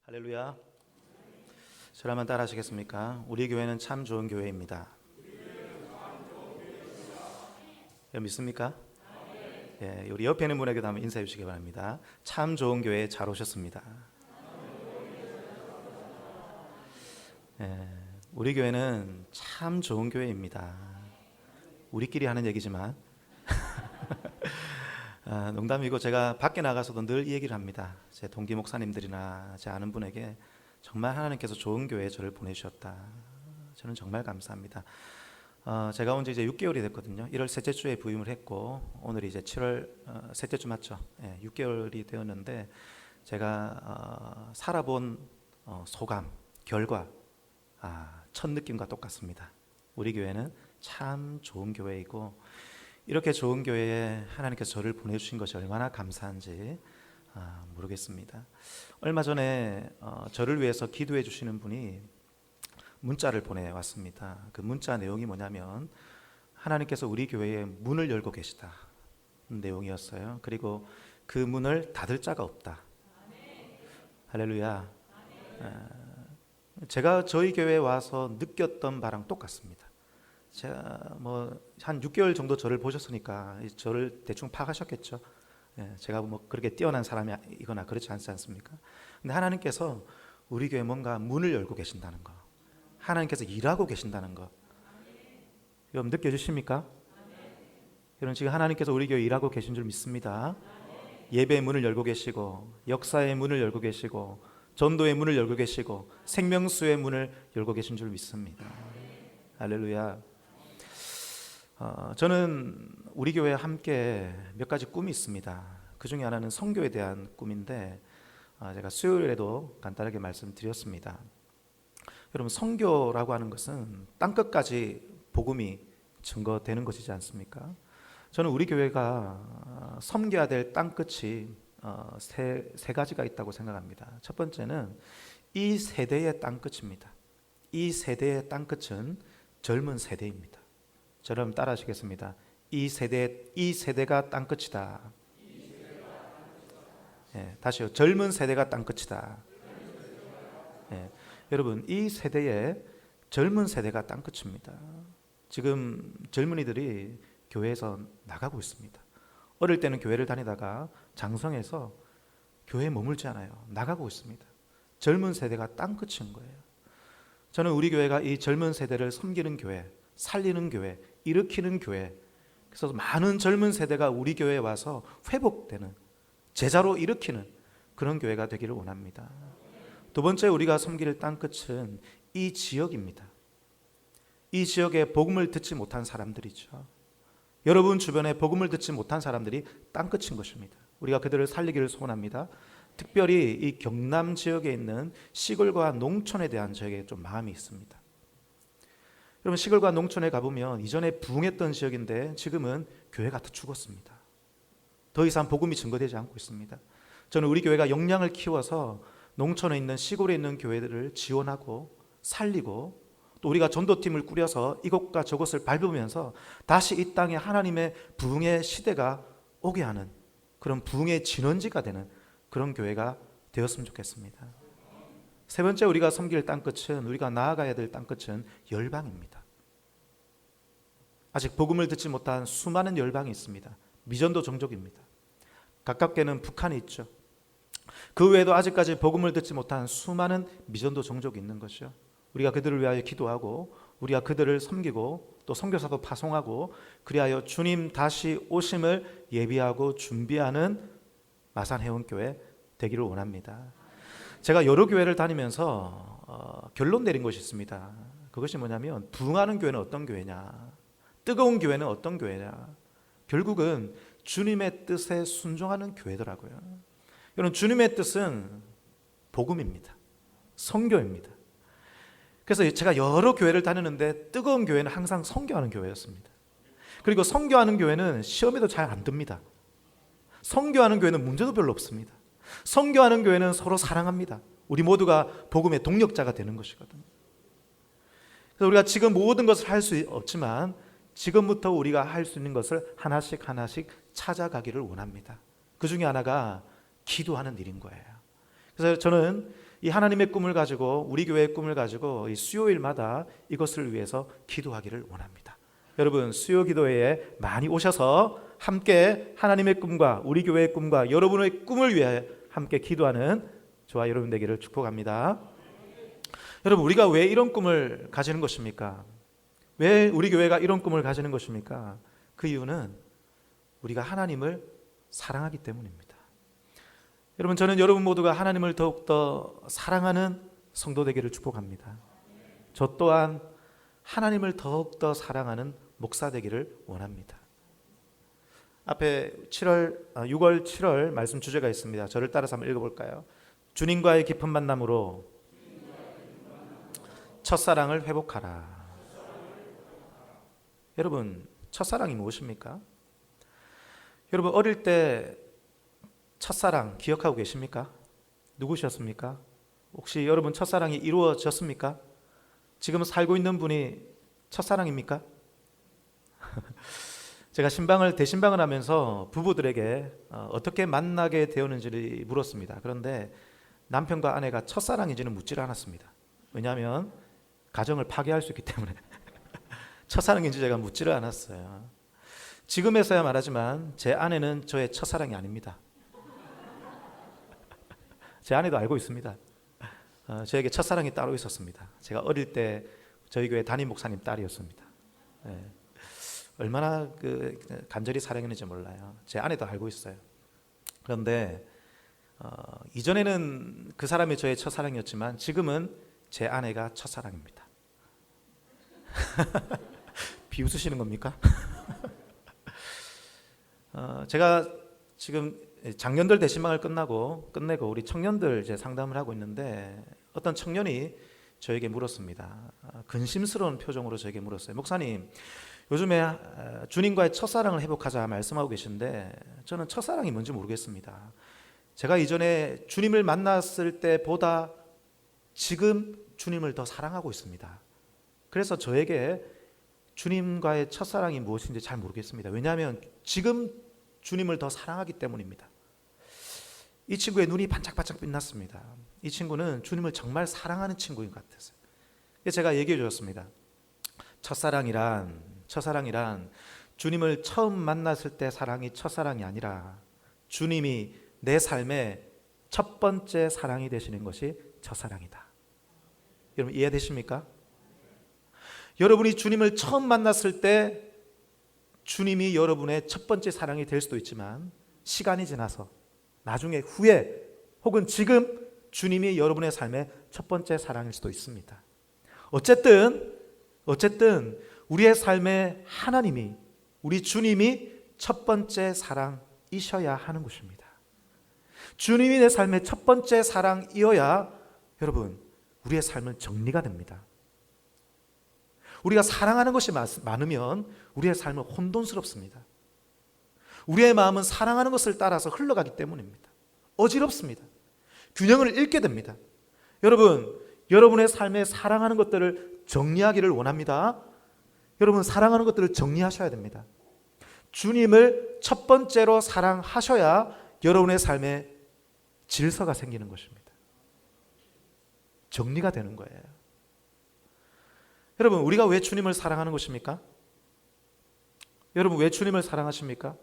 할렐루야. 저를 한번 따라 하시겠습니까? 우리 교회는 참 좋은 교회입니다. 믿습니까? 예, 우리 옆에 있는 분에게도 한번 인사해 주시기 바랍니다. 참 좋은 교회에 잘 오셨습니다. 예, 우리 교회는 참 좋은 교회입니다. 우리끼리 하는 얘기지만 농담이고 제가 밖에 나가서도 늘 이 얘기를 합니다. 제 동기 목사님들이나 제 아는 분에게 정말 하나님께서 좋은 교회에 저를 보내주셨다. 저는 정말 감사합니다. 제가 온 지 이제 6개월이 됐거든요. 1월 셋째 주에 부임을 했고 오늘이 이제 7월 셋째 주 맞죠? 6개월이 되었는데 제가 살아본 소감, 결과 첫 느낌과 똑같습니다. 우리 교회는 참 좋은 교회이고 이렇게 좋은 교회에 하나님께서 저를 보내주신 것이 얼마나 감사한지 모르겠습니다. 얼마 전에 저를 위해서 기도해 주시는 분이 문자를 보내왔습니다. 그 문자 내용이 뭐냐면 하나님께서 우리 교회에 문을 열고 계시다 내용이었어요. 그리고 그 문을 닫을 자가 없다. 할렐루야. 제가 저희 교회에 와서 느꼈던 바랑 똑같습니다. 제가 한 6개월 정도 저를 보셨으니까 저를 대충 파악하셨겠죠. 제가 그렇게 뛰어난 사람이거나 그렇지 않지 않습니까? 근데 하나님께서 우리 교회에 뭔가 문을 열고 계신다는 거, 하나님께서 일하고 계신다는 거, 여러분 느껴지십니까? 여러분 지금 하나님께서 우리 교회에 일하고 계신 줄 믿습니다. 예배의 문을 열고 계시고 역사의 문을 열고 계시고 전도의 문을 열고 계시고 생명수의 문을 열고 계신 줄 믿습니다. 할렐루야. 저는 우리 교회에 함께 몇 가지 꿈이 있습니다. 그 중에 하나는 선교에 대한 꿈인데 제가 수요일에도 간단하게 말씀드렸습니다. 여러분 선교라고 하는 것은 땅끝까지 복음이 증거되는 것이지 않습니까? 저는 우리 교회가 섬겨야 될 땅끝이 세 가지가 있다고 생각합니다. 첫 번째는 이 세대의 땅끝입니다. 이 세대의 땅끝은 젊은 세대입니다. 저를 따라 하시겠습니다. 이 세대가 땅끝이다. 다시요. 젊은 세대가 땅끝이다. 여러분 이 세대의 젊은 세대가 땅끝입니다. 지금 젊은이들이 교회에서 나가고 있습니다. 어릴 때는 교회를 다니다가 장성해서 교회에 머물지 않아요. 나가고 있습니다. 젊은 세대가 땅끝인 거예요. 저는 우리 교회가 이 젊은 세대를 섬기는 교회, 살리는 교회, 일으키는 교회, 그래서 많은 젊은 세대가 우리 교회에 와서 회복되는, 제자로 일으키는 그런 교회가 되기를 원합니다. 두 번째 우리가 섬길 땅끝은 이 지역입니다. 이 지역에 복음을 듣지 못한 사람들이죠. 여러분 주변에 복음을 듣지 못한 사람들이 땅끝인 것입니다. 우리가 그들을 살리기를 소원합니다. 특별히 이 경남 지역에 있는 시골과 농촌에 대한 저에게 좀 마음이 있습니다. 여러분 시골과 농촌에 가보면 이전에 부흥했던 지역인데 지금은 교회가 다 죽었습니다. 더 이상 복음이 증거되지 않고 있습니다. 저는 우리 교회가 역량을 키워서 농촌에 있는 시골에 있는 교회들을 지원하고 살리고 또 우리가 전도팀을 꾸려서 이곳과 저곳을 밟으면서 다시 이 땅에 하나님의 부흥의 시대가 오게 하는 그런 부흥의 진원지가 되는 그런 교회가 되었으면 좋겠습니다. 세 번째 우리가 섬길 땅끝은, 우리가 나아가야 될 땅끝은 열방입니다. 아직 복음을 듣지 못한 수많은 열방이 있습니다. 미전도 종족입니다. 가깝게는 북한이 있죠. 그 외에도 아직까지 복음을 듣지 못한 수많은 미전도 종족이 있는 것이죠. 우리가 그들을 위하여 기도하고 우리가 그들을 섬기고 또 선교사도 파송하고 그리하여 주님 다시 오심을 예비하고 준비하는 마산회원교회 되기를 원합니다. 제가 여러 교회를 다니면서 결론 내린 것이 있습니다. 그것이 뭐냐면 부흥하는 교회는 어떤 교회냐, 뜨거운 교회는 어떤 교회냐, 결국은 주님의 뜻에 순종하는 교회더라고요. 여러분 주님의 뜻은 복음입니다. 선교입니다. 그래서 제가 여러 교회를 다니는데 뜨거운 교회는 항상 선교하는 교회였습니다. 그리고 선교하는 교회는 시험에도 잘 안 듭니다. 선교하는 교회는 문제도 별로 없습니다. 선교하는 교회는 서로 사랑합니다. 우리 모두가 복음의 동력자가 되는 것이거든요. 그래서 우리가 지금 모든 것을 할 수 없지만 지금부터 우리가 할 수 있는 것을 하나씩 찾아가기를 원합니다. 그 중에 하나가 기도하는 일인 거예요. 그래서 저는 이 하나님의 꿈을 가지고 우리 교회의 꿈을 가지고 이 수요일마다 이것을 위해서 기도하기를 원합니다. 여러분 수요 기도회에 많이 오셔서 함께 하나님의 꿈과 우리 교회의 꿈과 여러분의 꿈을 위해 함께 기도하는 저와 여러분 되기를 축복합니다. 여러분 우리가 왜 이런 꿈을 가지는 것입니까? 왜 우리 교회가 이런 꿈을 가지는 것입니까? 그 이유는 우리가 하나님을 사랑하기 때문입니다. 여러분 저는 여러분 모두가 하나님을 더욱더 사랑하는 성도 되기를 축복합니다. 저 또한 하나님을 더욱더 사랑하는 목사 되기를 원합니다. 앞에 6월 7월 말씀 주제가 있습니다. 저를 따라서 한번 읽어볼까요? 주님과의 깊은 만남으로 첫사랑을 회복하라. 여러분 첫사랑이 무엇입니까? 여러분 어릴 때 첫사랑 기억하고 계십니까? 누구셨습니까? 혹시 여러분 첫사랑이 이루어졌습니까? 지금 살고 있는 분이 첫사랑입니까? 제가 대신방을 하면서 부부들에게 어떻게 만나게 되었는지를 물었습니다. 그런데 남편과 아내가 첫사랑인지는 묻지를 않았습니다. 왜냐하면 가정을 파괴할 수 있기 때문에 첫사랑인지 제가 묻지를 않았어요. 지금에서야 말하지만 제 아내는 저의 첫사랑이 아닙니다. 제 아내도 알고 있습니다. 저에게 첫사랑이 따로 있었습니다. 제가 어릴 때 저희 교회 담임 목사님 딸이었습니다. 네. 얼마나 간절히 사랑했는지 몰라요. 제 아내도 알고 있어요. 그런데 이전에는 그 사람이 저의 첫사랑이었지만 지금은 제 아내가 첫사랑입니다. 비웃으시는 겁니까? 제가 지금 작년들 대신방을 끝내고 우리 청년들 이제 상담을 하고 있는데 어떤 청년이 저에게 물었습니다. 근심스러운 표정으로 저에게 물었어요. 목사님, 요즘에 주님과의 첫사랑을 회복하자 말씀하고 계신데 저는 첫사랑이 뭔지 모르겠습니다. 제가 이전에 주님을 만났을 때보다 지금 주님을 더 사랑하고 있습니다. 그래서 저에게 주님과의 첫사랑이 무엇인지 잘 모르겠습니다. 왜냐하면 지금 주님을 더 사랑하기 때문입니다. 이 친구의 눈이 반짝반짝 빛났습니다. 이 친구는 주님을 정말 사랑하는 친구인 것 같았어요. 제가 얘기해 주었습니다. 첫사랑이란 주님을 처음 만났을 때 사랑이 첫사랑이 아니라 주님이 내 삶의 첫 번째 사랑이 되시는 것이 첫사랑이다. 여러분 이해되십니까? 여러분이 주님을 처음 만났을 때 주님이 여러분의 첫 번째 사랑이 될 수도 있지만 시간이 지나서 나중에 후에 혹은 지금 주님이 여러분의 삶의 첫 번째 사랑일 수도 있습니다. 어쨌든 우리의 삶에 하나님이 우리 주님이 첫 번째 사랑이셔야 하는 것입니다. 주님이 내 삶의 첫 번째 사랑이어야 여러분 우리의 삶은 정리가 됩니다. 우리가 사랑하는 것이 많으면 우리의 삶은 혼돈스럽습니다. 우리의 마음은 사랑하는 것을 따라서 흘러가기 때문입니다. 어지럽습니다. 균형을 잃게 됩니다. 여러분, 여러분의 삶에 사랑하는 것들을 정리하기를 원합니다. 여러분 사랑하는 것들을 정리하셔야 됩니다. 주님을 첫 번째로 사랑하셔야 여러분의 삶에 질서가 생기는 것입니다. 정리가 되는 거예요. 여러분 우리가 왜 주님을 사랑하는 것입니까? 여러분 왜 주님을 사랑하십니까?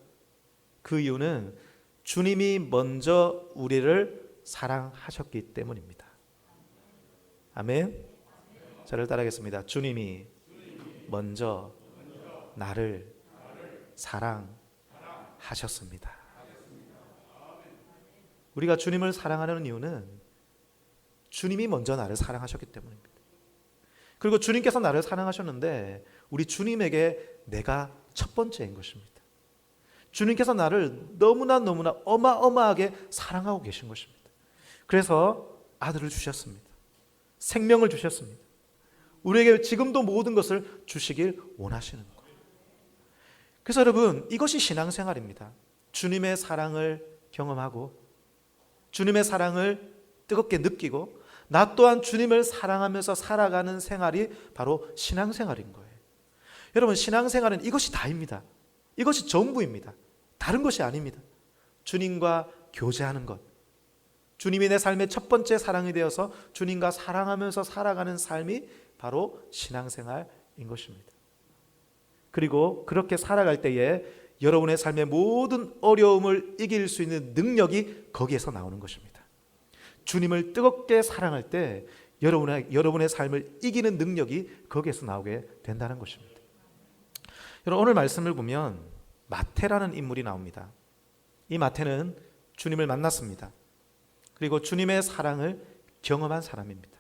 그 이유는 주님이 먼저 우리를 사랑하셨기 때문입니다. 아멘. 저를 따라하겠습니다. 주님이 먼저 나를 사랑하셨습니다. 우리가 주님을 사랑하는 이유는 주님이 먼저 나를 사랑하셨기 때문입니다. 그리고 주님께서 나를 사랑하셨는데 우리 주님에게 내가 첫 번째인 것입니다. 주님께서 나를 너무나 어마어마하게 사랑하고 계신 것입니다. 그래서 아들을 주셨습니다. 생명을 주셨습니다. 우리에게 지금도 모든 것을 주시길 원하시는 거예요. 그래서 여러분 이것이 신앙생활입니다. 주님의 사랑을 경험하고 주님의 사랑을 뜨겁게 느끼고 나 또한 주님을 사랑하면서 살아가는 생활이 바로 신앙생활인 거예요. 여러분 신앙생활은 이것이 다입니다. 이것이 전부입니다. 다른 것이 아닙니다. 주님과 교제하는 것, 주님이 내 삶의 첫 번째 사랑이 되어서 주님과 사랑하면서 살아가는 삶이 바로 신앙생활인 것입니다. 그리고 그렇게 살아갈 때에 여러분의 삶의 모든 어려움을 이길 수 있는 능력이 거기에서 나오는 것입니다. 주님을 뜨겁게 사랑할 때 여러분의 삶을 이기는 능력이 거기에서 나오게 된다는 것입니다. 여러분, 오늘 말씀을 보면 마태라는 인물이 나옵니다. 이 마태는 주님을 만났습니다. 그리고 주님의 사랑을 경험한 사람입니다.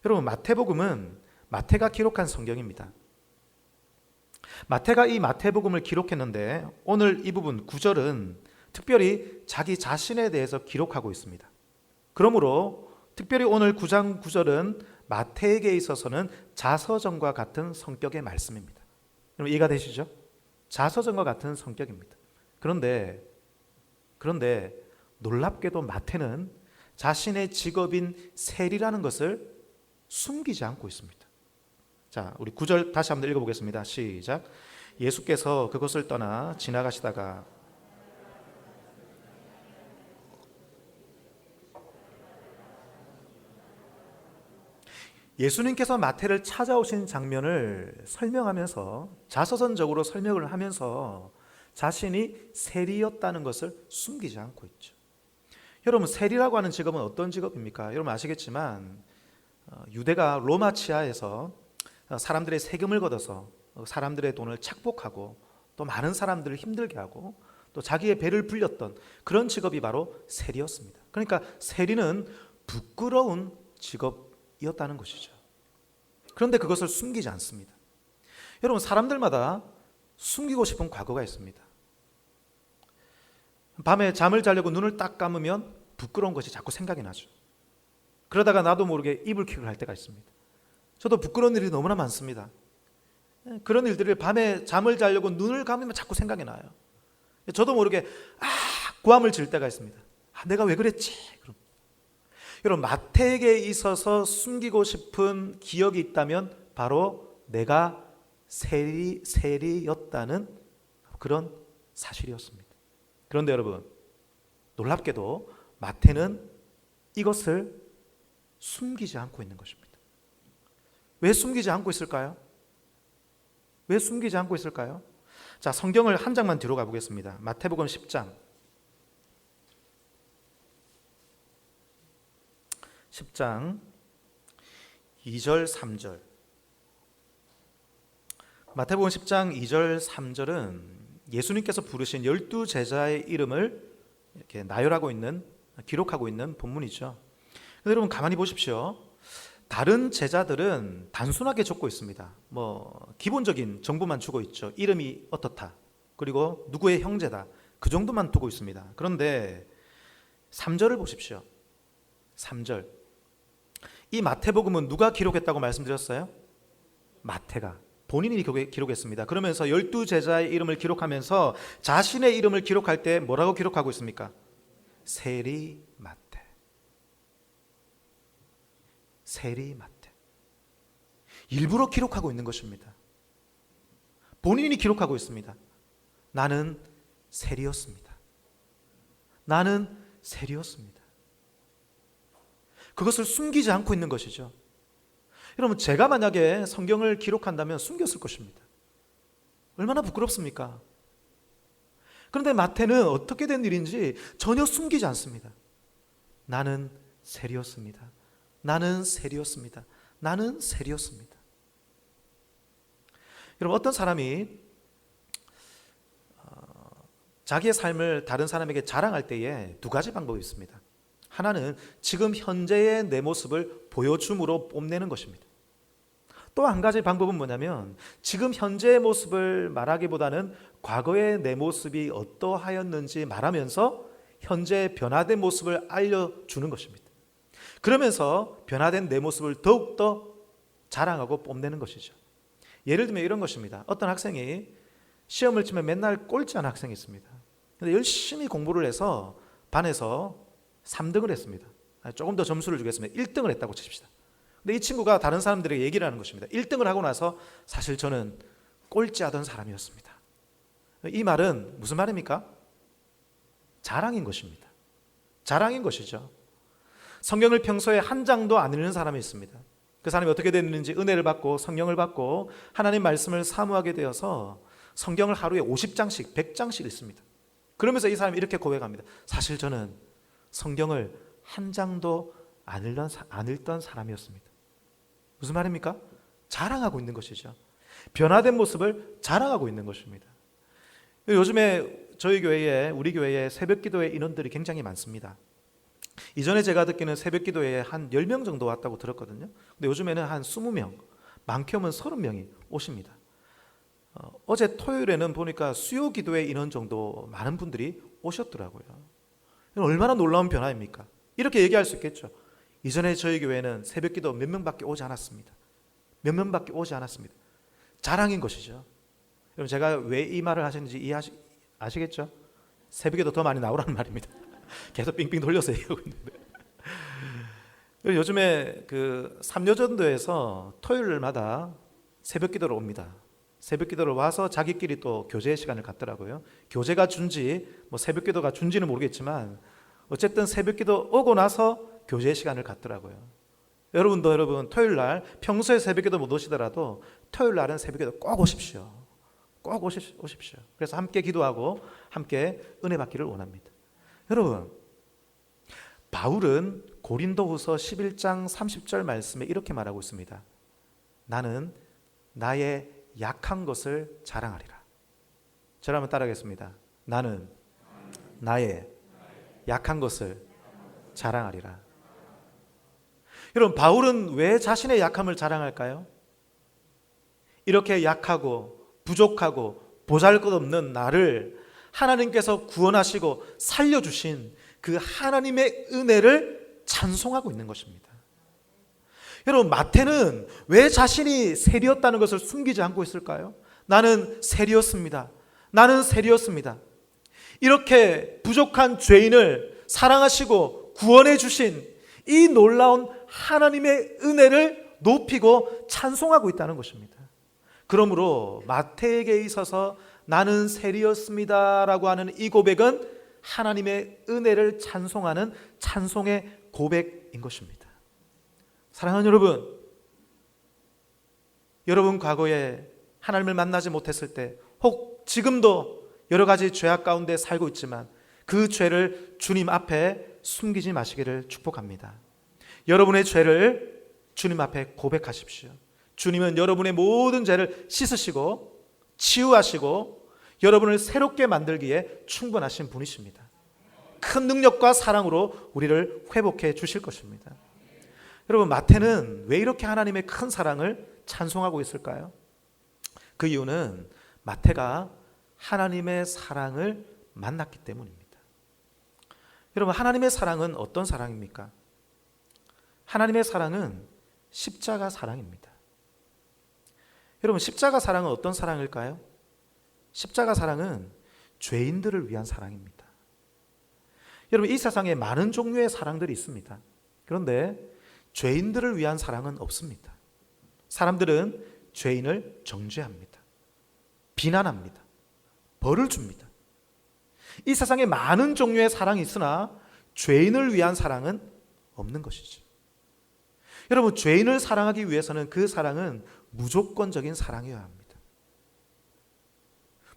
여러분, 마태복음은 마태가 기록한 성경입니다. 마태가 이 마태복음을 기록했는데 오늘 이 부분 9절은 특별히 자기 자신에 대해서 기록하고 있습니다. 그러므로 특별히 오늘 9장 9절은 마태에게 있어서는 자서전과 같은 성격의 말씀입니다. 여러분, 이해가 되시죠? 자서전과 같은 성격입니다. 그런데 놀랍게도 마태는 자신의 직업인 세리라는 것을 숨기지 않고 있습니다. 자, 우리 9절 다시 한번 읽어보겠습니다. 시작. 예수께서 그곳을 떠나 지나가시다가 예수님께서 마태를 찾아오신 장면을 설명하면서 자서전적으로 설명을 하면서 자신이 세리였다는 것을 숨기지 않고 있죠. 여러분, 세리라고 하는 직업은 어떤 직업입니까? 여러분 아시겠지만 유대가 로마 치하에서 사람들의 세금을 걷어서 사람들의 돈을 착복하고 또 많은 사람들을 힘들게 하고 또 자기의 배를 불렸던 그런 직업이 바로 세리였습니다. 그러니까 세리는 부끄러운 직업이었다는 것이죠. 그런데 그것을 숨기지 않습니다. 여러분, 사람들마다 숨기고 싶은 과거가 있습니다. 밤에 잠을 자려고 눈을 딱 감으면 부끄러운 것이 자꾸 생각이 나죠. 그러다가 나도 모르게 이불킥을 할 때가 있습니다. 저도 부끄러운 일이 너무나 많습니다. 그런 일들을 밤에 잠을 자려고 눈을 감으면 자꾸 생각이 나요. 저도 모르게 고함을 질 때가 있습니다. 내가 왜 그랬지? 여러분, 마태에게 있어서 숨기고 싶은 기억이 있다면 바로 내가 세리였다는 그런 사실이었습니다. 그런데 여러분, 놀랍게도 마태는 이것을 숨기지 않고 있는 것입니다. 왜 숨기지 않고 있을까요? 왜 숨기지 않고 있을까요? 자, 성경을 한 장만 뒤로 가보겠습니다. 마태복음 10장 2절 3절. 마태복음 10장 2절 3절은 예수님께서 부르신 12제자의 이름을 이렇게 나열하고 있는, 기록하고 있는 본문이죠. 여러분 가만히 보십시오. 다른 제자들은 단순하게 적고 있습니다. 기본적인 정보만 주고 있죠. 이름이 어떻다, 그리고 누구의 형제다, 그 정도만 두고 있습니다. 그런데 3절을 보십시오. 3절. 이 마태복음은 누가 기록했다고 말씀드렸어요? 마태가 본인이 기록했습니다. 그러면서 12제자의 이름을 기록하면서 자신의 이름을 기록할 때 뭐라고 기록하고 있습니까? 세리 마태. 세리 마태. 일부러 기록하고 있는 것입니다. 본인이 기록하고 있습니다. 나는 세리였습니다. 나는 세리였습니다. 그것을 숨기지 않고 있는 것이죠. 여러분, 제가 만약에 성경을 기록한다면 숨겼을 것입니다. 얼마나 부끄럽습니까? 그런데 마태는 어떻게 된 일인지 전혀 숨기지 않습니다. 나는 세리였습니다. 나는 세리였습니다. 나는 세리였습니다. 여러분, 어떤 사람이 자기의 삶을 다른 사람에게 자랑할 때에 두 가지 방법이 있습니다. 하나는 지금 현재의 내 모습을 보여줌으로 뽐내는 것입니다. 또 한 가지 방법은 뭐냐면 지금 현재의 모습을 말하기보다는 과거의 내 모습이 어떠하였는지 말하면서 현재의 변화된 모습을 알려주는 것입니다. 그러면서 변화된 내 모습을 더욱더 자랑하고 뽐내는 것이죠. 예를 들면 이런 것입니다. 어떤 학생이 시험을 치면 맨날 꼴찌하는 학생이 있습니다. 근데 열심히 공부를 해서 반에서 3등을 했습니다. 조금 더 점수를 주겠습니다. 1등을 했다고 칩시다. 근데 이 친구가 다른 사람들에게 얘기를 하는 것입니다. 1등을 하고 나서 사실 저는 꼴찌하던 사람이었습니다. 이 말은 무슨 말입니까? 자랑인 것입니다. 자랑인 것이죠. 성경을 평소에 한 장도 안 읽는 사람이 있습니다. 그 사람이 어떻게 됐는지 은혜를 받고 성령을 받고 하나님 말씀을 사모하게 되어서 성경을 하루에 50장씩 100장씩 읽습니다. 그러면서 이 사람이 이렇게 고백합니다. 사실 저는 성경을 한 장도 안 읽던 사람이었습니다. 무슨 말입니까? 자랑하고 있는 것이죠. 변화된 모습을 자랑하고 있는 것입니다. 요즘에 저희 교회에, 우리 교회에 새벽 기도회 인원들이 굉장히 많습니다. 이전에 제가 듣기는 새벽 기도회에 한 10명 정도 왔다고 들었거든요. 근데 요즘에는 한 20명, 많게는 30명이 오십니다. 어제 토요일에는 보니까 수요 기도회 인원 정도 많은 분들이 오셨더라고요. 얼마나 놀라운 변화입니까? 이렇게 얘기할 수 있겠죠. 이전에 저희 교회는 새벽 기도 몇 명밖에 오지 않았습니다. 몇 명밖에 오지 않았습니다. 자랑인 것이죠. 여러분, 제가 왜 이 말을 하셨는지 아시겠죠? 새벽에도 더 많이 나오라는 말입니다. 계속 빙빙 돌려서 얘기하고 있는데 요즘에 그 삼여전도에서 토요일마다 새벽 기도를 옵니다. 새벽 기도를 와서 자기끼리 또 교제 시간을 갖더라고요. 교제가 준지 새벽 기도가 준지는 모르겠지만 어쨌든 새벽 기도 오고 나서 교제 시간을 갖더라고요. 여러분 토요일 날 평소에 새벽 기도 못 오시더라도 토요일 날은 새벽 기도 꼭 오십시오. 꼭 오십시오. 그래서 함께 기도하고 함께 은혜 받기를 원합니다. 여러분, 바울은 고린도후서 11장 30절 말씀에 이렇게 말하고 있습니다. 나는 나의 약한 것을 자랑하리라. 저를 한번 따라하겠습니다. 나는 나의 약한 것을 자랑하리라. 여러분, 바울은 왜 자신의 약함을 자랑할까요? 이렇게 약하고 부족하고 보잘것없는 나를 하나님께서 구원하시고 살려주신 그 하나님의 은혜를 찬송하고 있는 것입니다. 여러분, 마태는 왜 자신이 세리였다는 것을 숨기지 않고 있을까요? 나는 세리였습니다. 나는 세리였습니다. 이렇게 부족한 죄인을 사랑하시고 구원해 주신 이 놀라운 하나님의 은혜를 높이고 찬송하고 있다는 것입니다. 그러므로 마태에게 있어서 나는 세리였습니다 라고 하는 이 고백은 하나님의 은혜를 찬송하는 찬송의 고백인 것입니다. 사랑하는 여러분 과거에 하나님을 만나지 못했을 때, 혹 지금도 여러 가지 죄악 가운데 살고 있지만 그 죄를 주님 앞에 숨기지 마시기를 축복합니다. 여러분의 죄를 주님 앞에 고백하십시오. 주님은 여러분의 모든 죄를 씻으시고 치유하시고 여러분을 새롭게 만들기에 충분하신 분이십니다. 큰 능력과 사랑으로 우리를 회복해 주실 것입니다. 여러분, 마태는 왜 이렇게 하나님의 큰 사랑을 찬송하고 있을까요? 그 이유는 마태가 하나님의 사랑을 만났기 때문입니다. 여러분, 하나님의 사랑은 어떤 사랑입니까? 하나님의 사랑은 십자가 사랑입니다. 여러분, 십자가 사랑은 어떤 사랑일까요? 십자가 사랑은 죄인들을 위한 사랑입니다. 여러분, 이 세상에 많은 종류의 사랑들이 있습니다. 그런데 죄인들을 위한 사랑은 없습니다. 사람들은 죄인을 정죄합니다. 비난합니다. 벌을 줍니다. 이 세상에 많은 종류의 사랑이 있으나 죄인을 위한 사랑은 없는 것이죠. 여러분, 죄인을 사랑하기 위해서는 그 사랑은 무조건적인 사랑이어야 합니다.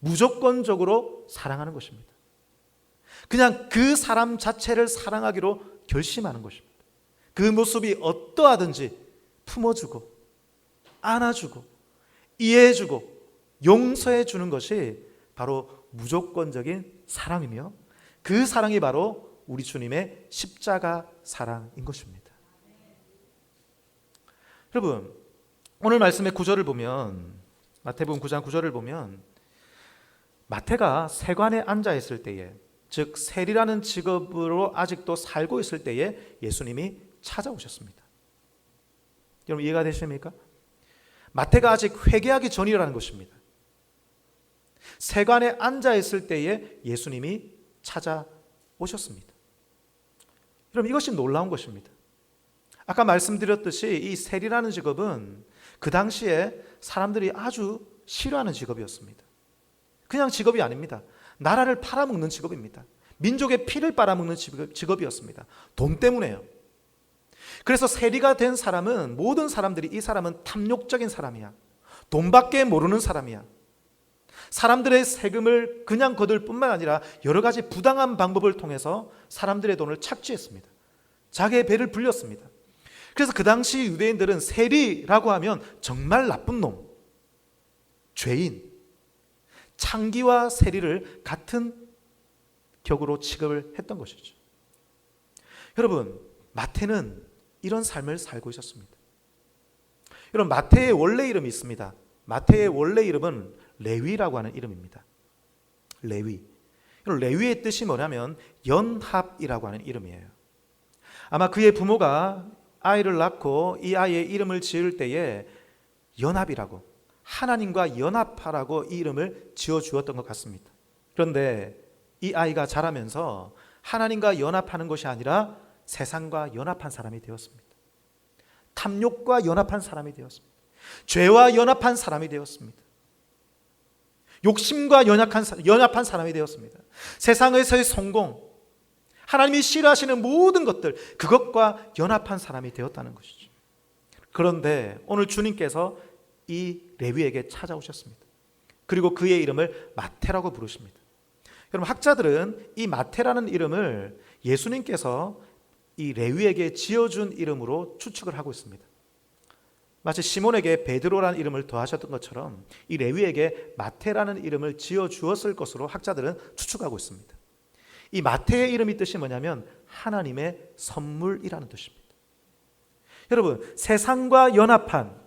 무조건적으로 사랑하는 것입니다. 그냥 그 사람 자체를 사랑하기로 결심하는 것입니다. 그 모습이 어떠하든지 품어주고 안아주고 이해해주고 용서해주는 것이 바로 무조건적인 사랑이며, 그 사랑이 바로 우리 주님의 십자가 사랑인 것입니다. 여러분, 오늘 말씀의 구절을 보면, 마태복음 9장 9절을 보면 마태가 세관에 앉아 있을 때에, 즉 세리라는 직업으로 아직도 살고 있을 때에 예수님이 찾아오셨습니다. 여러분, 이해가 되십니까? 마태가 아직 회개하기 전이라는 것입니다. 세관에 앉아 있을 때에 예수님이 찾아오셨습니다. 여러분, 이것이 놀라운 것입니다. 아까 말씀드렸듯이 이 세리라는 직업은 그 당시에 사람들이 아주 싫어하는 직업이었습니다. 그냥 직업이 아닙니다. 나라를 팔아먹는 직업입니다. 민족의 피를 빨아먹는 직업이었습니다. 돈 때문에요. 그래서 세리가 된 사람은 모든 사람들이 이 사람은 탐욕적인 사람이야. 돈밖에 모르는 사람이야. 사람들의 세금을 그냥 거둘 뿐만 아니라 여러 가지 부당한 방법을 통해서 사람들의 돈을 착취했습니다. 자기의 배를 불렸습니다. 그래서 그 당시 유대인들은 세리라고 하면 정말 나쁜 놈, 죄인, 창기와 세리를 같은 격으로 취급을 했던 것이죠. 여러분, 마태는 이런 삶을 살고 있었습니다. 여러분, 마태의 원래 이름이 있습니다. 마태의 원래 이름은 레위라고 하는 이름입니다. 레위. 레위의 뜻이 뭐냐면 연합이라고 하는 이름이에요. 아마 그의 부모가 아이를 낳고 이 아이의 이름을 지을 때에 연합이라고, 하나님과 연합하라고 이 이름을 지어주었던 것 같습니다. 그런데 이 아이가 자라면서 하나님과 연합하는 것이 아니라 세상과 연합한 사람이 되었습니다. 탐욕과 연합한 사람이 되었습니다. 죄와 연합한 사람이 되었습니다. 욕심과 연합한 사람이 되었습니다. 세상에서의 성공, 하나님이 싫어하시는 모든 것들, 그것과 연합한 사람이 되었다는 것이죠. 그런데 오늘 주님께서 이 레위에게 찾아오셨습니다. 그리고 그의 이름을 마태라고 부르십니다. 여러분, 학자들은 이 마태라는 이름을 예수님께서 이 레위에게 지어준 이름으로 추측을 하고 있습니다. 마치 시몬에게 베드로라는 이름을 더하셨던 것처럼 이 레위에게 마태라는 이름을 지어주었을 것으로 학자들은 추측하고 있습니다. 이 마태의 이름의 뜻이 뭐냐면 하나님의 선물이라는 뜻입니다. 여러분, 세상과 연합한,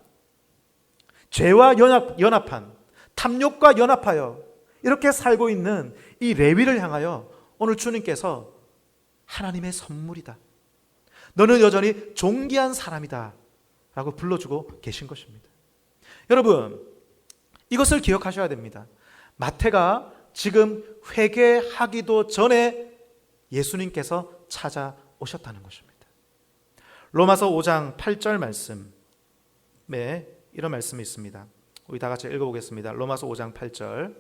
죄와 연합한, 탐욕과 연합하여 이렇게 살고 있는 이 레위를 향하여 오늘 주님께서 하나님의 선물이다, 너는 여전히 존귀한 사람이다 라고 불러주고 계신 것입니다. 여러분, 이것을 기억하셔야 됩니다. 마태가 지금 회개하기도 전에 예수님께서 찾아오셨다는 것입니다. 로마서 5장 8절 말씀에 이런 말씀이 있습니다. 우리 다 같이 읽어보겠습니다. 로마서 5장 8절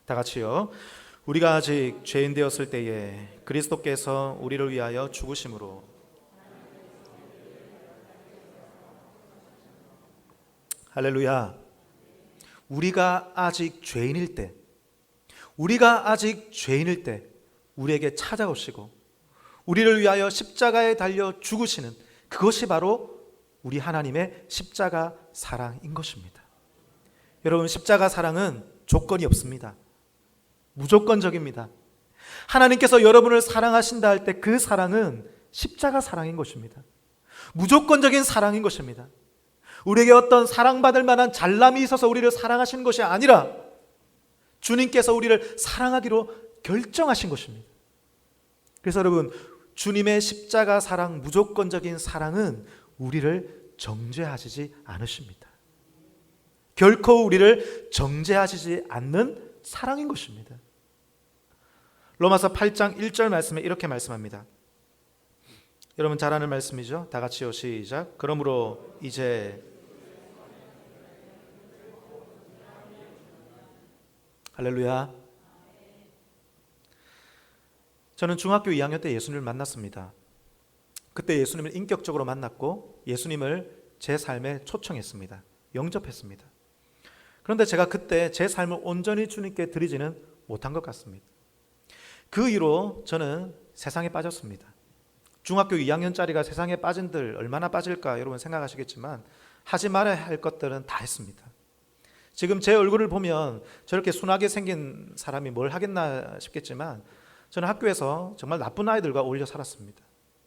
다 같이요. 우리가 아직 죄인 되었을 때에 그리스도께서 우리를 위하여 죽으심으로, 할렐루야. 우리가 아직 죄인일 때, 우리에게 찾아오시고 우리를 위하여 십자가에 달려 죽으시는 그것이 바로 우리 하나님의 십자가 사랑인 것입니다. 여러분, 십자가 사랑은 조건이 없습니다. 무조건적입니다. 하나님께서 여러분을 사랑하신다 할 때 그 사랑은 십자가 사랑인 것입니다. 무조건적인 사랑인 것입니다. 우리에게 어떤 사랑받을 만한 잘남이 있어서 우리를 사랑하시는 것이 아니라 주님께서 우리를 사랑하기로 결정하신 것입니다. 그래서 여러분, 주님의 십자가 사랑, 무조건적인 사랑은 우리를 정죄하시지 않으십니다. 결코 우리를 정죄하시지 않는 사랑인 것입니다. 로마서 8장 1절 말씀에 이렇게 말씀합니다. 여러분 잘 아는 말씀이죠? 다 같이요, 시작. 그러므로 이제, 할렐루야. 저는 중학교 2학년 때 예수님을 만났습니다. 그때 예수님을 인격적으로 만났고 예수님을 제 삶에 초청했습니다. 영접했습니다. 그런데 제가 그때 제 삶을 온전히 주님께 드리지는 못한 것 같습니다. 그 이후로 저는 세상에 빠졌습니다. 중학교 2학년짜리가 세상에 빠진들 얼마나 빠질까 여러분 생각하시겠지만 하지 말아야 할 것들은 다 했습니다. 지금 제 얼굴을 보면 저렇게 순하게 생긴 사람이 뭘 하겠나 싶겠지만 저는 학교에서 정말 나쁜 아이들과 어울려 살았습니다.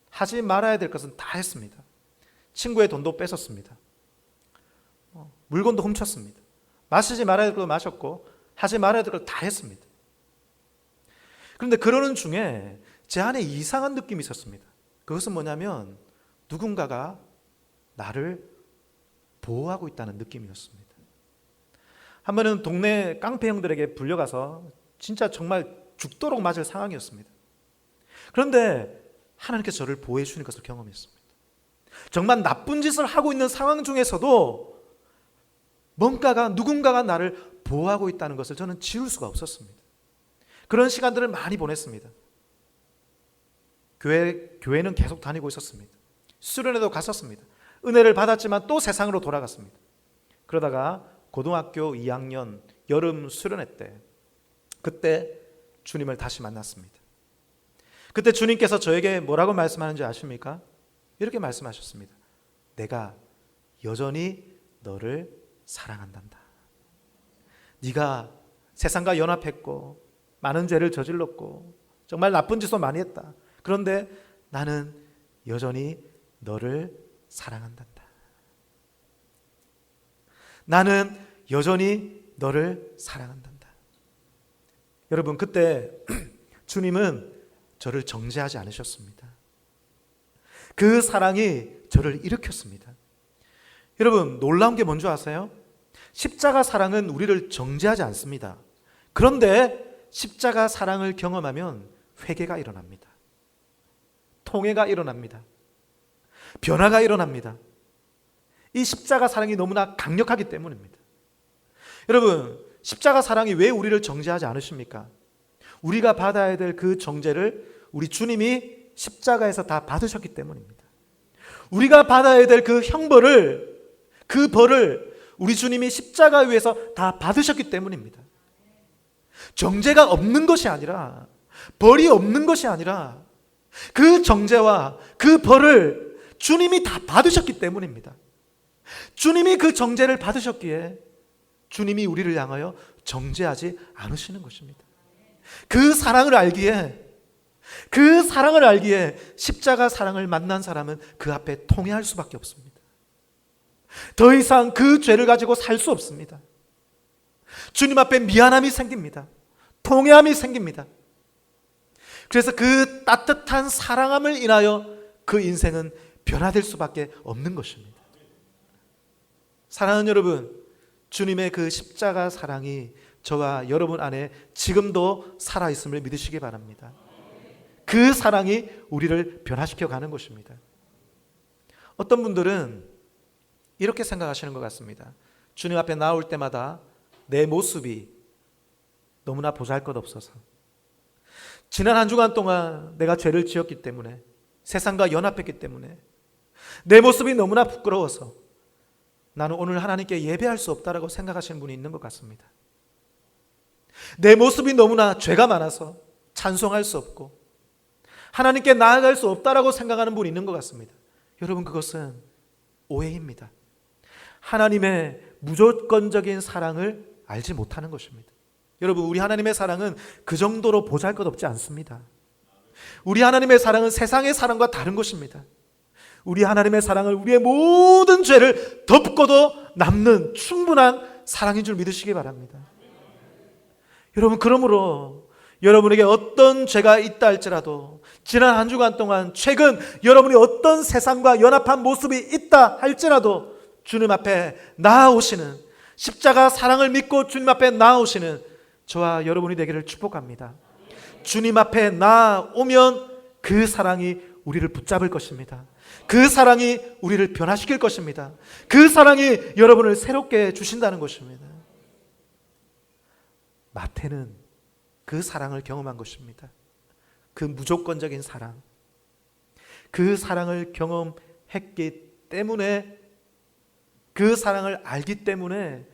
하지 말아야 될 것은 다 했습니다. 친구의 돈도 뺏었습니다. 물건도 훔쳤습니다. 마시지 말아야 될 것도 마셨고 하지 말아야 될 것 다 했습니다. 그런데 그러는 중에 제 안에 이상한 느낌이 있었습니다. 그것은 뭐냐면 누군가가 나를 보호하고 있다는 느낌이었습니다. 한 번은 동네 깡패 형들에게 불려가서 진짜 정말 죽도록 맞을 상황이었습니다. 그런데 하나님께서 저를 보호해 주시는 것을 경험했습니다. 정말 나쁜 짓을 하고 있는 상황 중에서도 누군가가 나를 보호하고 있다는 것을 저는 지울 수가 없었습니다. 그런 시간들을 많이 보냈습니다. 교회는 계속 다니고 있었습니다. 수련회도 갔었습니다. 은혜를 받았지만 또 세상으로 돌아갔습니다. 그러다가 고등학교 2학년 여름 수련회 때, 그때 주님을 다시 만났습니다. 그때 주님께서 저에게 뭐라고 말씀하는지 아십니까? 이렇게 말씀하셨습니다. 내가 여전히 너를 사랑한단다. 네가 세상과 연합했고 많은 죄를 저질렀고 정말 나쁜 짓도 많이 했다. 그런데 나는 여전히 너를 사랑한단다. 나는 여전히 너를 사랑한단다. 여러분, 그때 주님은 저를 정죄하지 않으셨습니다. 그 사랑이 저를 일으켰습니다. 여러분, 놀라운 게 뭔지 아세요? 십자가 사랑은 우리를 정죄하지 않습니다. 그런데 십자가 사랑을 경험하면 회개가 일어납니다. 통회가 일어납니다. 변화가 일어납니다. 이 십자가 사랑이 너무나 강력하기 때문입니다. 여러분, 십자가 사랑이 왜 우리를 정죄하지 않으십니까? 우리가 받아야 될 그 정죄를 우리 주님이 십자가에서 다 받으셨기 때문입니다. 우리가 받아야 될 그 형벌을, 그 벌을 우리 주님이 십자가 위에서 다 받으셨기 때문입니다. 정죄가 없는 것이 아니라, 벌이 없는 것이 아니라 그 정죄와 그 벌을 주님이 다 받으셨기 때문입니다. 주님이 그 정죄를 받으셨기에 주님이 우리를 향하여 정죄하지 않으시는 것입니다. 그 사랑을 알기에 십자가 사랑을 만난 사람은 그 앞에 통회할 수밖에 없습니다. 더 이상 그 죄를 가지고 살 수 없습니다. 주님 앞에 미안함이 생깁니다. 통회함이 생깁니다. 그래서 그 따뜻한 사랑함을 인하여 그 인생은 변화될 수밖에 없는 것입니다. 사랑하는 여러분, 주님의 그 십자가 사랑이 저와 여러분 안에 지금도 살아있음을 믿으시기 바랍니다. 그 사랑이 우리를 변화시켜 가는 것입니다. 어떤 분들은 이렇게 생각하시는 것 같습니다. 주님 앞에 나올 때마다 내 모습이 너무나 보잘것없어서, 지난 한 주간 동안 내가 죄를 지었기 때문에, 세상과 연합했기 때문에 내 모습이 너무나 부끄러워서 나는 오늘 하나님께 예배할 수 없다라고 생각하시는 분이 있는 것 같습니다. 내 모습이 너무나 죄가 많아서 찬송할 수 없고 하나님께 나아갈 수 없다라고 생각하는 분이 있는 것 같습니다. 여러분, 그것은 오해입니다. 하나님의 무조건적인 사랑을 알지 못하는 것입니다. 여러분, 우리 하나님의 사랑은 그 정도로 보잘것없지 않습니다. 우리 하나님의 사랑은 세상의 사랑과 다른 것입니다. 우리 하나님의 사랑은 우리의 모든 죄를 덮고도 남는 충분한 사랑인 줄 믿으시기 바랍니다. 여러분, 그러므로 여러분에게 어떤 죄가 있다 할지라도, 지난 한 주간 동안 최근 여러분이 어떤 세상과 연합한 모습이 있다 할지라도 주님 앞에 나아오시는, 십자가 사랑을 믿고 주님 앞에 나아오시는 저와 여러분이 되기를 축복합니다. 주님 앞에 나아오면 그 사랑이 우리를 붙잡을 것입니다. 그 사랑이 우리를 변화시킬 것입니다. 그 사랑이 여러분을 새롭게 주신다는 것입니다. 마태는 그 사랑을 경험한 것입니다. 그 무조건적인 사랑, 그 사랑을 경험했기 때문에, 그 사랑을 알기 때문에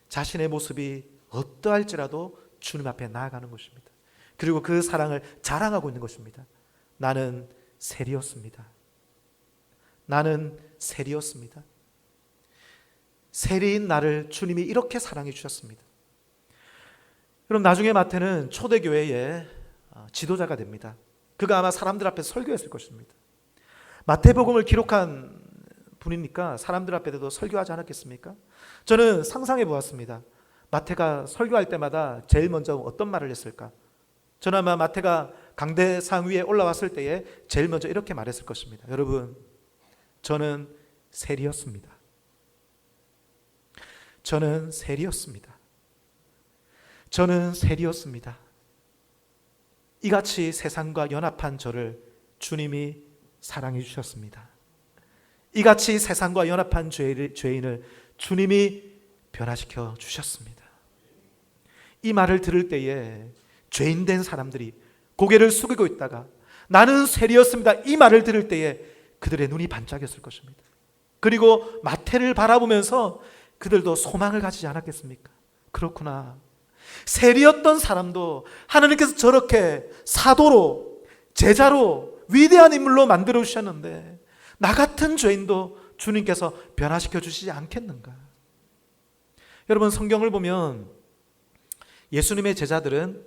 자신의 모습이 어떠할지라도 주님 앞에 나아가는 것입니다. 그리고 그 사랑을 자랑하고 있는 것입니다. 나는 셀이었습니다. 나는 셀이었습니다. 셀인 나를 주님이 이렇게 사랑해 주셨습니다. 그럼 나중에 마태는 초대교회의 지도자가 됩니다. 그가 아마 사람들 앞에 설교했을 것입니다. 마태복음을 기록한 분이니까 사람들 앞에도 설교하지 않았겠습니까? 저는 상상해 보았습니다. 마태가 설교할 때마다 제일 먼저 어떤 말을 했을까? 저는 아마 마태가 강대상 위에 올라왔을 때에 제일 먼저 이렇게 말했을 것입니다. 여러분, 저는 셀이었습니다. 저는 셀이었습니다. 저는 셀이었습니다. 이같이 세상과 연합한 저를 주님이 사랑해 주셨습니다. 이같이 세상과 연합한 죄인을 주님이 변화시켜 주셨습니다. 이 말을 들을 때에 죄인된 사람들이 고개를 숙이고 있다가 나는 쇠리였습니다 이 말을 들을 때에 그들의 눈이 반짝였을 것입니다. 그리고 마태를 바라보면서 그들도 소망을 가지지 않았겠습니까? 그렇구나, 쇠리였던 사람도 하나님께서 저렇게 사도로, 제자로, 위대한 인물로 만들어 주셨는데 나 같은 죄인도 주님께서 변화시켜 주시지 않겠는가? 여러분, 성경을 보면 예수님의 제자들은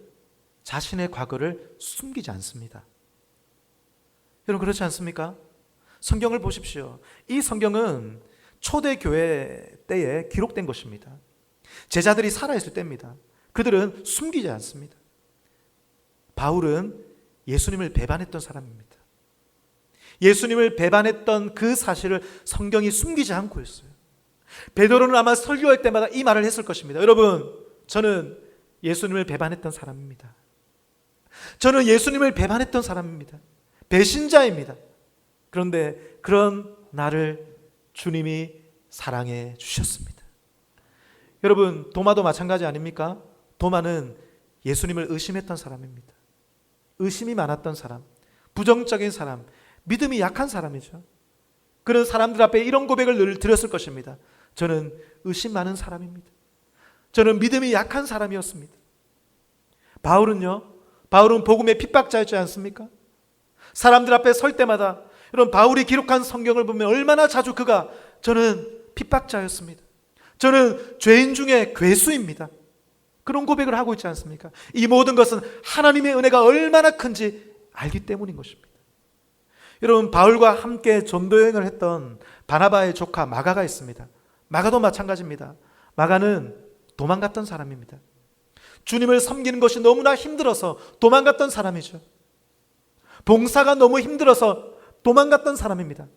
자신의 과거를 숨기지 않습니다. 여러분, 그렇지 않습니까? 성경을 보십시오. 이 성경은 초대교회 때에 기록된 것입니다. 제자들이 살아있을 때입니다. 그들은 숨기지 않습니다. 바울은 예수님을 배반했던 사람입니다. 예수님을 배반했던 그 사실을 성경이 숨기지 않고 있어요. 베드로는 아마 설교할 때마다 이 말을 했을 것입니다. 여러분, 저는 예수님을 배반했던 사람입니다. 저는 예수님을 배반했던 사람입니다. 배신자입니다. 그런데 그런 나를 주님이 사랑해 주셨습니다. 여러분, 도마도 마찬가지 아닙니까? 도마는 예수님을 의심했던 사람입니다. 의심이 많았던 사람, 부정적인 사람, 믿음이 약한 사람이죠. 그런 사람들 앞에 이런 고백을 늘 드렸을 것입니다. 저는 의심 많은 사람입니다. 저는 믿음이 약한 사람이었습니다. 바울은 복음의 핍박자였지 않습니까? 사람들 앞에 설 때마다 이런 바울이 기록한 성경을 보면 얼마나 자주 그가 저는 핍박자였습니다. 저는 죄인 중에 괴수입니다. 그런 고백을 하고 있지 않습니까? 이 모든 것은 하나님의 은혜가 얼마나 큰지 알기 때문인 것입니다. 여러분, 바울과 함께 전도여행을 했던 바나바의 조카 마가가 있습니다. 마가도 마찬가지입니다. 마가는 도망갔던 사람입니다. 주님을 섬기는 것이 너무나 힘들어서 도망갔던 사람이죠. 봉사가 너무 힘들어서 도망갔던 사람입니다.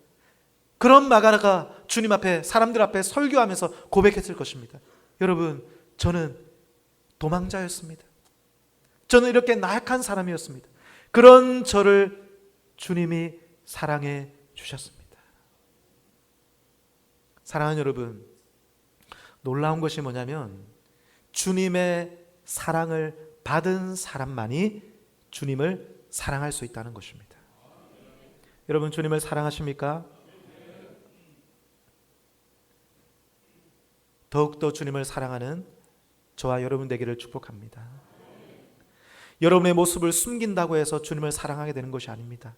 그런 마가가 주님 앞에, 사람들 앞에 설교하면서 고백했을 것입니다. 여러분, 저는 도망자였습니다. 저는 이렇게 나약한 사람이었습니다. 그런 저를 주님이 사랑해 주셨습니다. 사랑하는 여러분, 놀라운 것이 뭐냐면 주님의 사랑을 받은 사람만이 주님을 사랑할 수 있다는 것입니다. 여러분, 주님을 사랑하십니까? 더욱더 주님을 사랑하는 저와 여러분 되기를 축복합니다. 여러분의 모습을 숨긴다고 해서 주님을 사랑하게 되는 것이 아닙니다.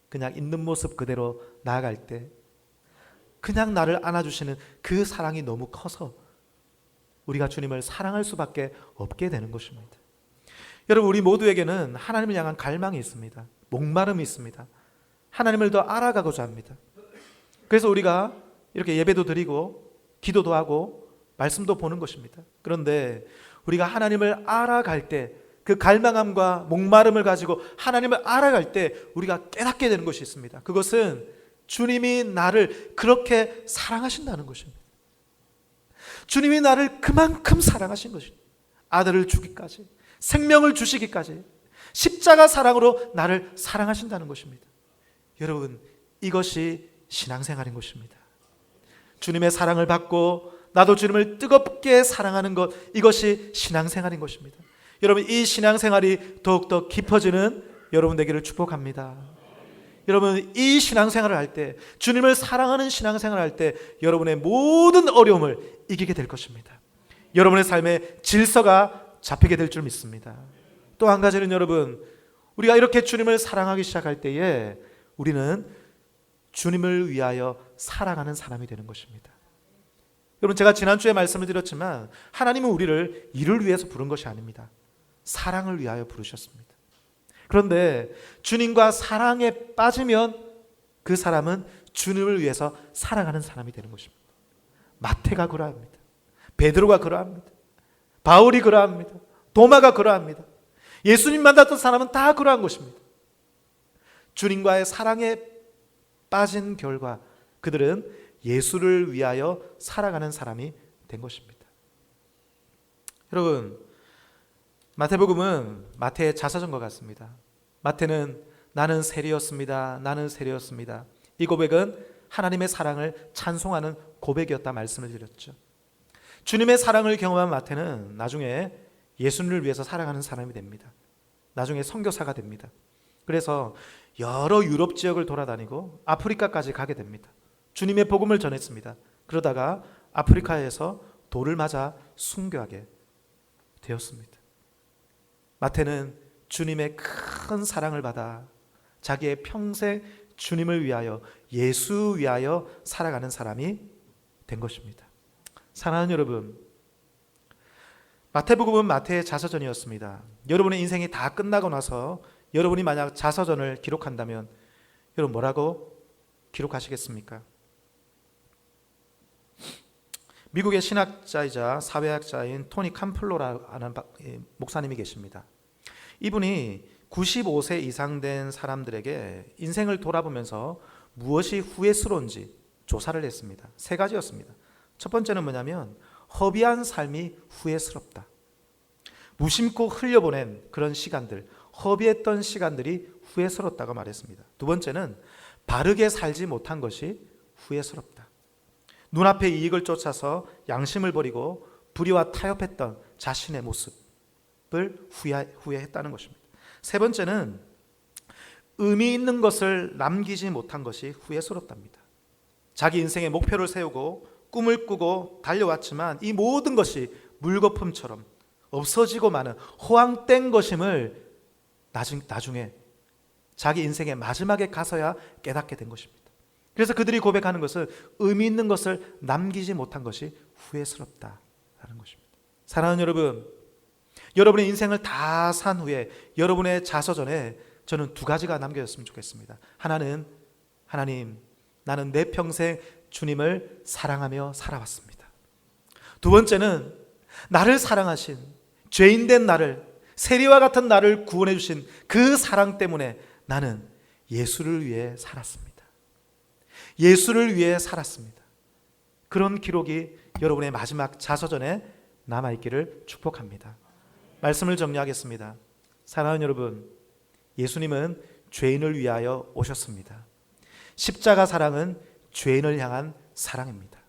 그냥 있는 모습 그대로 나아갈 때 그냥 나를 안아주시는 그 사랑이 너무 커서 우리가 주님을 사랑할 수밖에 없게 되는 것입니다. 여러분, 우리 모두에게는 하나님을 향한 갈망이 있습니다. 목마름이 있습니다. 하나님을 더 알아가고자 합니다. 그래서 우리가 이렇게 예배도 드리고 기도도 하고 말씀도 보는 것입니다. 그런데 우리가 하나님을 알아갈 때 그 갈망함과 목마름을 가지고 하나님을 알아갈 때 우리가 깨닫게 되는 것이 있습니다. 그것은 주님이 나를 그렇게 사랑하신다는 것입니다. 주님이 나를 그만큼 사랑하신 것입니다. 아들을 주기까지, 생명을 주시기까지 십자가 사랑으로 나를 사랑하신다는 것입니다. 여러분, 이것이 신앙생활인 것입니다. 주님의 사랑을 받고 나도 주님을 뜨겁게 사랑하는 것, 이것이 신앙생활인 것입니다. 여러분, 이 신앙생활이 더욱더 깊어지는 여러분 되기를 축복합니다. 여러분, 이 신앙생활을 할 때, 주님을 사랑하는 신앙생활을 할 때 여러분의 모든 어려움을 이기게 될 것입니다. 여러분의 삶에 질서가 잡히게 될 줄 믿습니다. 또 한 가지는 여러분, 우리가 이렇게 주님을 사랑하기 시작할 때에 우리는 주님을 위하여 살아가는 사람이 되는 것입니다. 여러분, 제가 지난주에 말씀을 드렸지만 하나님은 우리를 일을 위해서 부른 것이 아닙니다. 사랑을 위하여 부르셨습니다. 그런데 주님과 사랑에 빠지면 그 사람은 주님을 위해서 살아가는 사람이 되는 것입니다. 마태가 그러합니다. 베드로가 그러합니다. 바울이 그러합니다. 도마가 그러합니다. 예수님 만났던 사람은 다 그러한 것입니다. 주님과의 사랑에 빠진 결과 그들은 예수를 위하여 살아가는 사람이 된 것입니다. 여러분, 마태복음은 마태의 자서전과 같습니다. 마태는 나는 세리였습니다. 나는 세리였습니다. 이 고백은 하나님의 사랑을 찬송하는 고백이었다 말씀을 드렸죠. 주님의 사랑을 경험한 마태는 나중에 예수님을 위해서 살아가는 사람이 됩니다. 나중에 선교사가 됩니다. 그래서 여러 유럽 지역을 돌아다니고 아프리카까지 가게 됩니다. 주님의 복음을 전했습니다. 그러다가 아프리카에서 돌을 맞아 순교하게 되었습니다. 마태는 주님의 큰 사랑을 받아 자기의 평생 주님을 위하여, 예수 위하여 살아가는 사람이 된 것입니다. 사랑하는 여러분, 마태복음은 마태의 자서전이었습니다. 여러분의 인생이 다 끝나고 나서 여러분이 만약 자서전을 기록한다면 여러분 뭐라고 기록하시겠습니까? 미국의 신학자이자 사회학자인 토니 캄플로라는 목사님이 계십니다. 이분이 95세 이상 된 사람들에게 인생을 돌아보면서 무엇이 후회스러운지 조사를 했습니다. 3가지였습니다. 첫 번째는 뭐냐면 허비한 삶이 후회스럽다. 무심코 흘려보낸 그런 시간들, 허비했던 시간들이 후회스럽다고 말했습니다. 두 번째는 바르게 살지 못한 것이 후회스럽다. 눈앞의 이익을 쫓아서 양심을 버리고 불의와 타협했던 자신의 모습을 후회했다는 것입니다. 세 번째는 의미 있는 것을 남기지 못한 것이 후회스럽답니다. 자기 인생의 목표를 세우고 꿈을 꾸고 달려왔지만 이 모든 것이 물거품처럼 없어지고 마는 허황된 것임을 나중에 자기 인생의 마지막에 가서야 깨닫게 된 것입니다. 그래서 그들이 고백하는 것은 의미 있는 것을 남기지 못한 것이 후회스럽다라는 것입니다. 사랑하는 여러분, 여러분의 인생을 다 산 후에 여러분의 자서전에 저는 2가지가 남겨졌으면 좋겠습니다. 하나는 하나님, 나는 내 평생 주님을 사랑하며 살아왔습니다. 두 번째는 나를 사랑하신, 죄인된 나를, 세리와 같은 나를 구원해 주신 그 사랑 때문에 나는 예수를 위해 살았습니다. 예수를 위해 살았습니다. 그런 기록이 여러분의 마지막 자서전에 남아있기를 축복합니다. 말씀을 정리하겠습니다. 사랑하는 여러분, 예수님은 죄인을 위하여 오셨습니다. 십자가 사랑은 죄인을 향한 사랑입니다.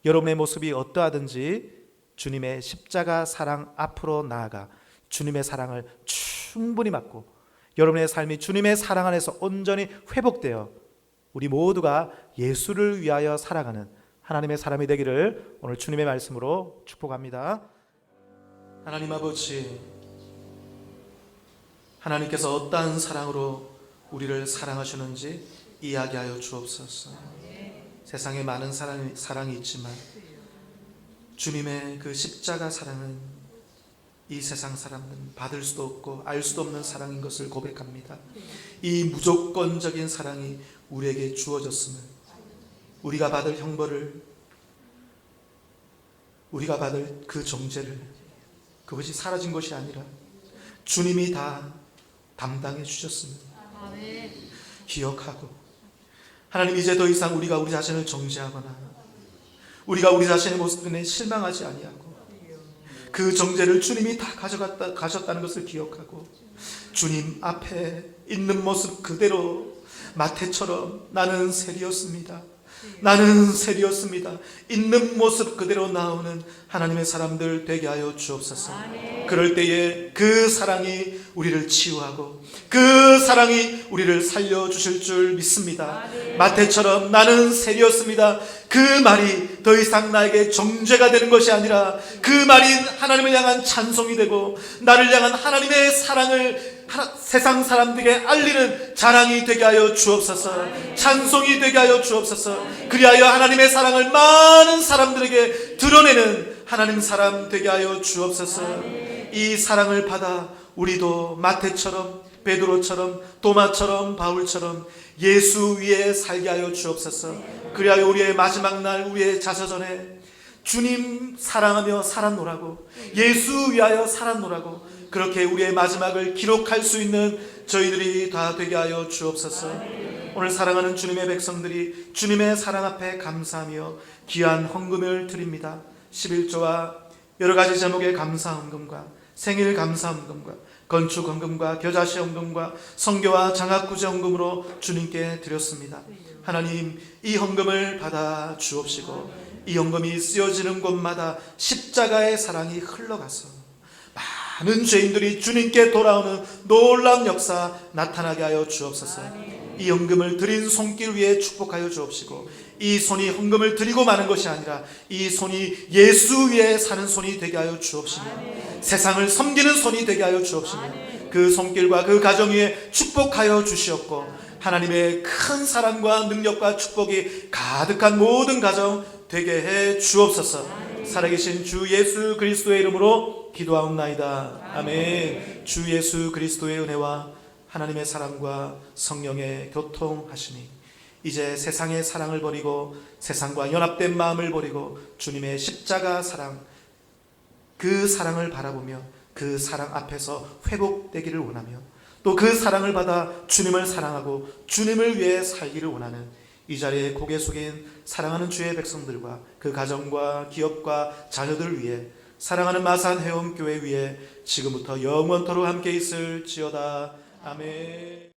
여러분의 모습이 어떠하든지 주님의 십자가 사랑 앞으로 나아가 주님의 사랑을 충분히 받고 여러분의 삶이 주님의 사랑 안에서 온전히 회복되어 우리 모두가 예수를 위하여 살아가는 하나님의 사람이 되기를 오늘 주님의 말씀으로 축복합니다. 하나님 아버지, 하나님께서 어떠한 사랑으로 우리를 사랑하시는지 이야기하여 주옵소서. 세상에 많은 사랑이 있지만 주님의 그 십자가 사랑은 이 세상 사람은 받을 수도 없고 알 수도 없는 사랑인 것을 고백합니다. 이 무조건적인 사랑이 우리에게 주어졌으면 우리가 받을 형벌을, 우리가 받을 그 정죄를, 그것이 사라진 것이 아니라 주님이 다 담당해 주셨으면 기억하고, 하나님 이제 더 이상 우리가 우리 자신을 정죄하거나 우리가 우리 자신의 모습에 실망하지 아니하고 그 정죄를 주님이 다 가셨다는 것을 기억하고 주님 앞에 있는 모습 그대로 마태처럼 나는 세리였습니다. 나는 세리였습니다. 있는 모습 그대로 나오는 하나님의 사람들 되게 하여 주옵소서. 그럴 때에 그 사랑이 우리를 치유하고 그 사랑이 우리를 살려주실 줄 믿습니다. 마태처럼 나는 세리였습니다. 그 말이 더 이상 나에게 정죄가 되는 것이 아니라 그 말이 하나님을 향한 찬송이 되고 나를 향한 하나님의 사랑을 세상 사람들에게 알리는 자랑이 되게 하여 주옵소서. 찬송이 되게 하여 주옵소서. 그리하여 하나님의 사랑을 많은 사람들에게 드러내는 하나님 사람 되게 하여 주옵소서. 이 사랑을 받아 우리도 마태처럼, 베드로처럼, 도마처럼, 바울처럼 예수 위에 살게 하여 주옵소서. 그리하여 우리의 마지막 날, 우리의 자서전에 주님 사랑하며 살았노라고, 예수 위하여 살았노라고, 그렇게 우리의 마지막을 기록할 수 있는 저희들이 다 되게 하여 주옵소서. 오늘 사랑하는 주님의 백성들이 주님의 사랑 앞에 감사하며 귀한 헌금을 드립니다. 11조와 여러 가지 제목의 감사 헌금과 생일 감사 헌금과 건축 헌금과 겨자씨 헌금과 선교와 장학구제 헌금으로 주님께 드렸습니다. 하나님, 이 헌금을 받아 주옵시고 이 헌금이 쓰여지는 곳마다 십자가의 사랑이 흘러가서 많은 죄인들이 주님께 돌아오는 놀라운 역사 나타나게 하여 주옵소서. 이 헌금을 드린 손길 위에 축복하여 주옵시고, 이 손이 헌금을 드리고 마는 것이 아니라 이 손이 예수 위에 사는 손이 되게 하여 주옵시며, 세상을 섬기는 손이 되게 하여 주옵시며, 그 손길과 그 가정 위에 축복하여 주시옵고, 하나님의 큰 사랑과 능력과 축복이 가득한 모든 가정 되게 해 주옵소서. 살아계신 주 예수 그리스도의 이름으로 기도하옵나이다. 아멘. 주 예수 그리스도의 은혜와 하나님의 사랑과 성령의 교통하심이 이제 세상의 사랑을 버리고 세상과 연합된 마음을 버리고 주님의 십자가 사랑, 그 사랑을 바라보며 그 사랑 앞에서 회복되기를 원하며, 또 그 사랑을 받아 주님을 사랑하고 주님을 위해 살기를 원하는 이 자리에 고개 숙인 사랑하는 주의 백성들과 그 가정과 기업과 자녀들 위해, 사랑하는 마산 해움교회 위에 지금부터 영원토록 함께 있을지어다. 아멘.